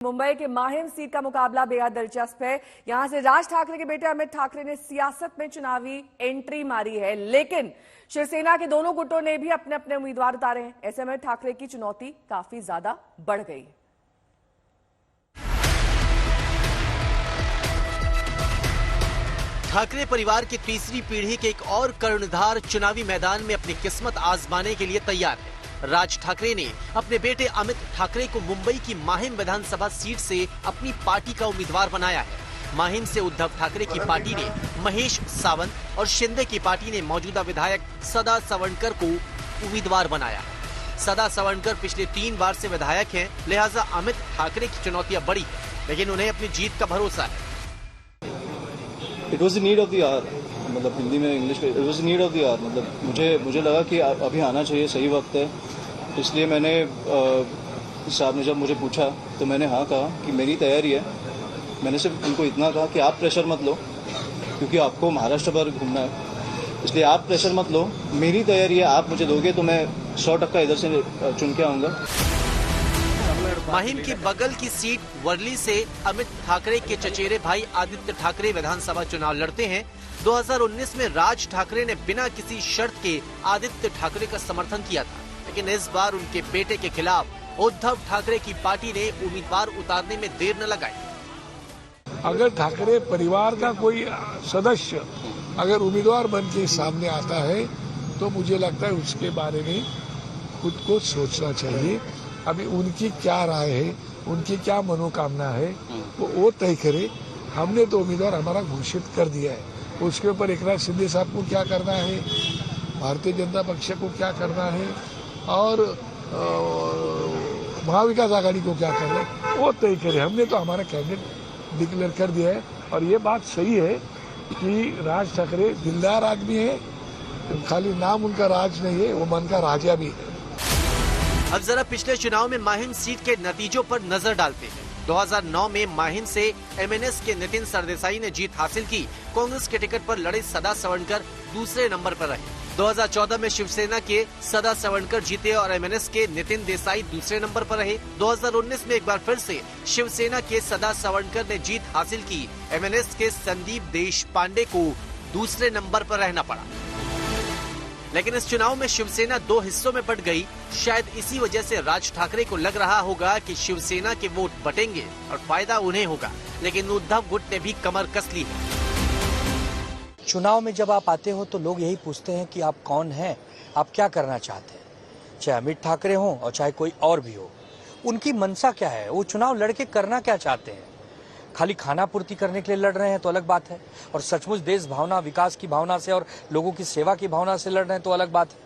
मुंबई के माहिम सीट का मुकाबला बेहद दिलचस्प है। यहां से राज ठाकरे के बेटे अमित ठाकरे ने सियासत में चुनावी एंट्री मारी है, लेकिन शिवसेना के दोनों गुटों ने भी अपने अपने उम्मीदवार उतारे हैं। ऐसे में ठाकरे की चुनौती काफी ज्यादा बढ़ गई। ठाकरे परिवार की तीसरी पीढ़ी के एक और कर्णधार चुनावी मैदान में अपनी किस्मत आजमाने के लिए तैयार है। राज ठाकरे ने अपने बेटे अमित ठाकरे को मुंबई की माहिम विधानसभा सीट से अपनी पार्टी का उम्मीदवार बनाया है। माहिम से उद्धव ठाकरे की पार्टी ने महेश सावंत और शिंदे की पार्टी ने मौजूदा विधायक सदा सवंडकर को उम्मीदवार बनाया है। सदा सवंडकर पिछले 3 बार से विधायक हैं, लिहाजा अमित ठाकरे की चुनौतियां बड़ी है, लेकिन उन्हें अपनी जीत का भरोसा है। It was the need of the hour, मतलब हिंदी में इंग्लिश में it was the need of the hour. मतलब मुझे लगा कि अभी आना चाहिए, सही वक्त है। इसलिए मैंने साहब ने जब मुझे पूछा तो मैंने हाँ कहा कि मेरी तैयारी है। मैंने सिर्फ उनको इतना कहा कि आप प्रेशर मत लो, क्योंकि आपको महाराष्ट्र भर घूमना है, इसलिए आप प्रेशर मत लो। मेरी तैयारी है, आप मुझे दोगे तो मैं 100% इधर से चुन के आऊँगा। माहिम की बगल की सीट वर्ली से अमित ठाकरे के चचेरे भाई आदित्य ठाकरे विधानसभा चुनाव लड़ते हैं। 2019 में राज ठाकरे ने बिना किसी शर्त के आदित्य ठाकरे का समर्थन किया था, लेकिन इस बार उनके बेटे के खिलाफ उद्धव ठाकरे की पार्टी ने उम्मीदवार उतारने में देर न लगाई। अगर ठाकरे परिवार का कोई सदस्य अगर उम्मीदवार बन के सामने आता है तो मुझे लगता है उसके बारे में खुद को सोचना चाहिए। अभी उनकी क्या राय है, उनकी क्या मनोकामना है, वो तय करे। हमने तो उम्मीदवार हमारा घोषित कर दिया है, उसके ऊपर एकनाथ शिंदे साहब को क्या करना है, भारतीय जनता पक्ष को क्या करना है और महाविकास आघाड़ी को क्या करना है, वो तय करे। हमने तो हमारा कैंडिडेट डिक्लेयर कर दिया है। और ये बात सही है कि राज ठाकरे दिलदार आदमी है, खाली नाम उनका राज नहीं है, वो मन का राजा भी है। अब जरा पिछले चुनाव में माहिम सीट के नतीजों पर नजर डालते हैं। 2009 में माहिम से एमएनएस के नितिन सरदेसाई ने जीत हासिल की। कांग्रेस के टिकट पर लड़े सदा सवंडकर दूसरे नंबर पर रहे। 2014 में शिवसेना के सदा सवंडकर जीते और एमएनएस के नितिन देसाई दूसरे नंबर पर रहे। 2019 में एक बार फिर से शिवसेना के सदा सवंडकर ने जीत हासिल की। एमएनएस के संदीप देशपांडे को दूसरे नंबर पर रहना पड़ा। लेकिन इस चुनाव में शिवसेना 2 हिस्सों में बंट गई। शायद इसी वजह से राज ठाकरे को लग रहा होगा कि शिवसेना के वोट बटेंगे और फायदा उन्हें होगा, लेकिन उद्धव गुट ने भी कमर कस ली है। चुनाव में जब आप आते हो तो लोग यही पूछते हैं कि आप कौन हैं, आप क्या करना चाहते हैं। चाहे अमित ठाकरे हो और चाहे कोई और भी हो, उनकी मंशा क्या है, वो चुनाव लड़के करना क्या चाहते हैं। खाली खाना पूर्ति करने के लिए लड़ रहे हैं तो अलग बात है, और सचमुच देश भावना, विकास की भावना से और लोगों की सेवा की भावना से लड़ रहे हैं तो अलग बात है।